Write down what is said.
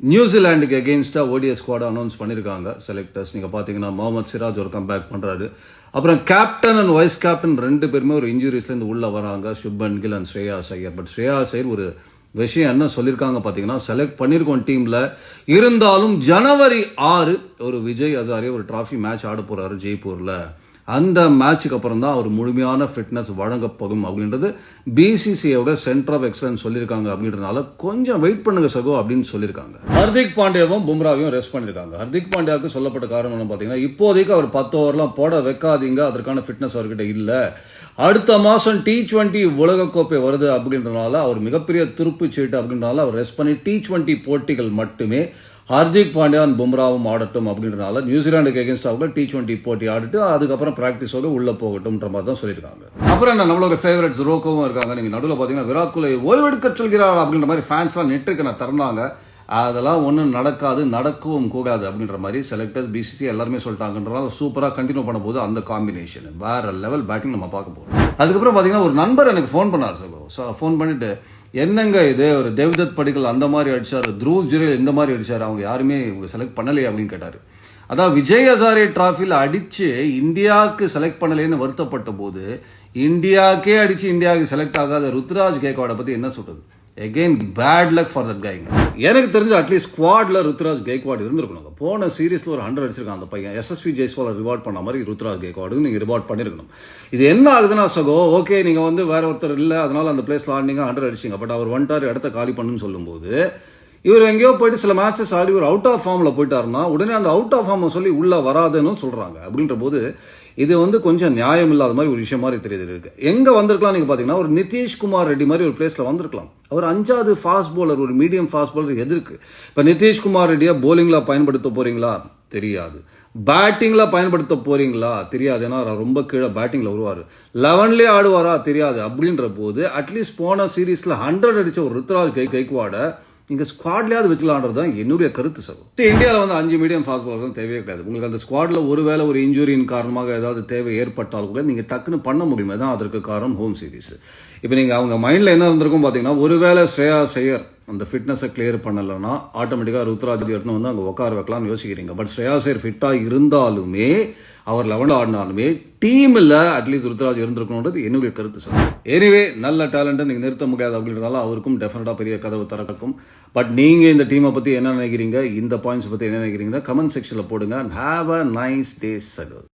நியூசிலாண்டுக்கு எகெயின்ஸ்டாக ODI squad announce பண்ணியிருக்காங்க selectors. நீங்கள் பார்த்தீங்கன்னா முகமது சிராஜ் ஒரு கம்பேக் பண்ணுறாரு. அப்புறம் கேப்டன் அண்ட் வைஸ் கேப்டன் ரெண்டு பேருமே ஒரு இன்ஜுரிஸ்லேருந்து உள்ளே வராங்க, சுப்மன் கில் அண்ட் ஸ்ரேயாஸ் ஐயர். பட் ஸ்ரேயாஸ் ஐயர் ஒரு விஷயம் என்ன சொல்லியிருக்காங்க பார்த்தீங்கன்னா, செலக்ட் பண்ணியிருக்கோம் டீமில், இருந்தாலும் ஜனவரி 6 ஒரு விஜய் ஹசாரே ஒரு டிராஃபி மேட்ச் ஆட போகிறாரு ஜெய்ப்பூரில். அந்த மேட்சுக்கு அப்புறம் தான் அவர் முழுமையான ஃபிட்னஸ் வழங்கப்படும் அப்படின்றது பிசிசிஐயோட சென்டர் ஆஃப் எக்ஸலன்ஸ் சொல்லியிருக்காங்க. அப்படின்றதுனால கொஞ்சம் வெயிட் பண்ணுங்க சகோ அப்படின்னு சொல்லியிருக்காங்க. ஹர்திக் பாண்டியாவும் பும்ராவையும் ரெஸ்ட் பண்ணியிருக்காங்க. ஹர்திக் பாண்டியாவுக்கு சொல்லப்பட்ட காரணம் என்ன பார்த்தீங்கன்னா, இப்போதைக்கு அவர் 10 ஓவர்லாம் போட வைக்காதீங்க, அதற்கான ஃபிட்னஸ் அவர்கிட்ட இல்லை. அடுத்த மாதம் T20 உலகக்கோப்பை வருது அப்படின்றதுனால அவர் மிகப்பெரிய துருப்பு சீட்டு அப்படின்றனால அவர் ரெஸ்ட் பண்ணி T20 போட்டிகள் மட்டுமே ஹர்திக் பாண்டியா பும்ராவும் ஆடட்டும் அப்படின்றனால நியூசிலாண்டுக்கு எகென்ஸ்டாக T20 போட்டி ஆடிட்டு அதுக்கப்புறம் பிராக்டிஸோட உள்ள போகட்டும்ன்ற மாதிரி தான் சொல்லியிருக்காங்க. அப்புறம் என்ன, நம்மளோட ஃபேவரட்ஸ் ரோக்கோவும் இருக்காங்க. நீங்க நடுவில் பார்த்தீங்கன்னா விராட் கோலி ஓய்வெடுக்க சொல்கிறார் அப்படின்ற மாதிரி ஃபேன்ஸ்லாம் நெட்டுக்கு நான் திறந்தாங்க. அதெல்லாம் ஒன்றும் நடக்காது, நடக்கவும் கூடாது அப்படின்ற மாதிரி செலக்டர்ஸ் பிசிசி எல்லாருமே சொல்லிட்டாங்கன்றனால சூப்பராக கண்டினியூ பண்ண போது அந்த காம்பினேஷன் வேற லெவல் பேட்டிங் நம்ம பார்க்க போகிறோம். அதுக்கப்புறம் பார்த்தீங்கன்னா ஒரு நண்பர் எனக்கு ஃபோன் பண்ணார். ஃபோன் பண்ணிட்டு, என்னங்க இது ஒரு தேவ்தத் படிக்கல் அந்த மாதிரி அடிச்சார், த்ருவ் ஜுரேல் இந்த மாதிரி அடிச்சார், அவங்க யாருமே இவங்க செலக்ட் பண்ணலையே அப்படின்னு கேட்டார். அதான் விஜய் ஹசாரே டிராஃபியில் அடிச்சு இந்தியாவுக்கு செலக்ட் பண்ணலேன்னு வருத்தப்பட்ட போது இந்தியாவுக்கே அடிச்சு இந்தியாவுக்கு செலக்ட் ஆகாத ருத்ராஜ் கேக்வாடை பற்றி என்ன சொல்றது? Again bad luck for that கைங்க. எனக்கு தெரிஞ்சு அட்லீஸ்ட் ஸ்குவாட்ல ருத்ராஜ் கேக்வாட் இருந்திருக்கணும். போன சீரீஸ்ல ஒரு 100 அடிச்சிருக்கான் அந்த பையன். எஸ்எஸ்வி ஜெய்ஸ்வாலை ரிவார்ட் பண்ண மாதிரி ருத்ராஜ் கேக்வாடுக்கு நீங்க ரிவார்ட் பண்ணிருக்கணும். இது என்ன ஆகுதுன்னா சகோ, ஓகே நீங்க வந்து வேற ஒருத்தர் இல்லை அதனால அந்த பிளேஸ்ல ஆடினீங்க 100 அடிச்சிங்க, பட் அவர் வந்துட்டார் இடத்த காலி பண்ணுன்னு சொல்லும்போது இவர் எங்கேயோ போயிட்டு சில மேட்சஸ் ஆடி ஒரு அவுட் ஆஃப் ஃபார்ம்ல போயிட்டாருன்னா உடனே அந்த அவுட் ஆஃப் ஃபார்ம் சொல்லி உள்ள வராதுன்னு சொல்றாங்க. அப்படின்ற போது இது வந்து கொஞ்சம் நியாயம் இல்லாத மாதிரி ஒரு விஷயம் மாதிரி தெரியுது. இருக்கு எங்க வந்திருக்கலாம் நீங்க பாத்தீங்கன்னா, ஒரு நிதிஷ்குமார் ரெட்டி மாதிரி ஒரு பிளேஸ்ல வந்திருக்கலாம். அவர் 5வது ஃபாஸ்ட் பவுலர், ஒரு மீடியம் ஃபாஸ்ட் பவுலர் எதிர்க்கு. இப்ப நிதிஷ்குமார் ரெட்டியா போலிங்ல பயன்படுத்த போறீங்களா தெரியாது, பேட்டிங்ல பயன்படுத்த போறீங்களா தெரியாது, ஏன்னா ரொம்ப கீழே பேட்டிங்ல வருவாரு, 11லே ஆடுவாரா தெரியாது. அப்படின்ற போது அட்லீஸ்ட் போன சீரீஸ்ல 100 அடிச்ச ஒரு ருத்ராஜ் கேக்வாட இங்க ஸ்குவாட்லயாவது வைக்கலான்றது தான் என்னுடைய கருத்து. சார் இந்தியாவில் வந்து 5 மீடியம் ஃபாஸ்ட் பவுலர் தேவையே கிடையாது. உங்களுக்கு அந்த ஸ்குவாட்ல ஒருவேளை ஒரு இன்ஜுரியின் காரணமாக ஏதாவது தேவை ஏற்பட்டால் கூட நீங்க டக்குன்னு பண்ண முடியுமே தான். அதற்கு காரணம் ஹோம் சீரீஸ். இப்போ நீங்க அவங்க மைண்ட்ல என்ன இருந்திருக்கும் பாத்தீங்கன்னா, ஒருவேளை ஸ்ரேயாஸ் ஐயர் அந்த ஃபிட்னஸை கிளியர் பண்ணலன்னா ஆட்டோமேட்டிக்கா ருத்ராஜ் எடுத்துன்னு வந்து அங்கே உட்கார வைக்கலாம்னு யோசிக்கிறீங்க. பட் ஸ்ரேயாஸ் ஐயர் ஃபிட்டா இருந்தாலுமே அவர் 11 ஆடினாலுமே டீம்ல அட்லீஸ்ட் ருத்ராஜ் இருந்திருக்கணும்ன்றது என்னுடைய கருத்து. சார் எனிவே நல்ல டேலண்ட் நீங்க நிறுத்த முடியாது அப்படின்றதால அவருக்கும் டெஃபினட்டா பெரிய கதவு திறக்கும். பட் நீங்க இந்த டீமை பத்தி என்ன நினைக்கிறீங்க, இந்த பாயிண்ட்ஸ் பத்தி என்ன நினைக்கிறீங்க கமெண்ட் செக்ஷன்ல போடுங்க. ஹேவ் அ நைஸ் டே சகோ.